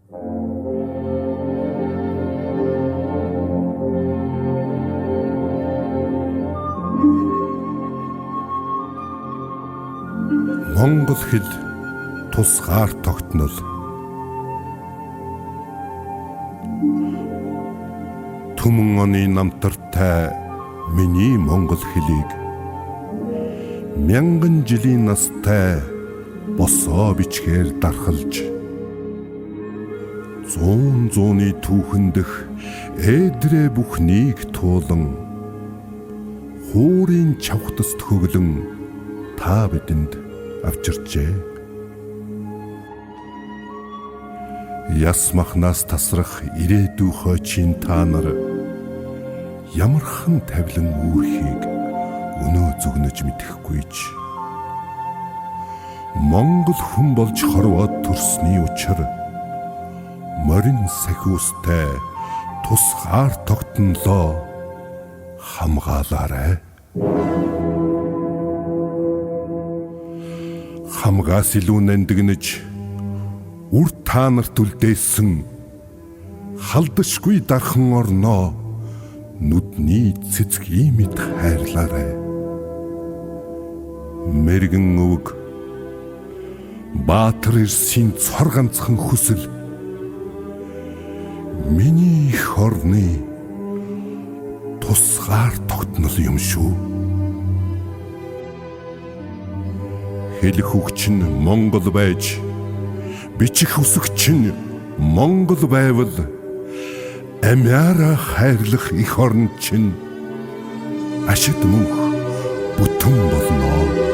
Монгол хэл тусгаар тогтнол. Түмэн оны намтартай миний монгол хэлийг мянган жилийн настай босоо бичгээр дархалж, зууны түүхэн дэх ээдрээ бүхнийг туулан, хуурын чавхтаст хөглөн та бидэнд авчирчээ. Яс махнаас тасрах ирээдүйхөө чин та нар ямархан тавилан үүрхийг өнөө зүгнэж мэдэхгүйч. Монгол хүн болж хорвоод төрсний учир морин сахиустай тусгаар тогтнолоо хамгаалаарай. Хамгаас илүү нандинж үр та нарт үлдээсэн халдашгүй дархан орноо нүдний цэцгийн мэд хайрлаарай. Мэргэн өвг Баатар Эрсийн цор ганцхан хүсэл миний их орны тусгаар тогтнол юм шүү. Хэлэх үгч нь монгол байж, бичих үсэгч нь монгол байвал амиараа хайрлах их орн чинь ашид мөнх бүтэн болно.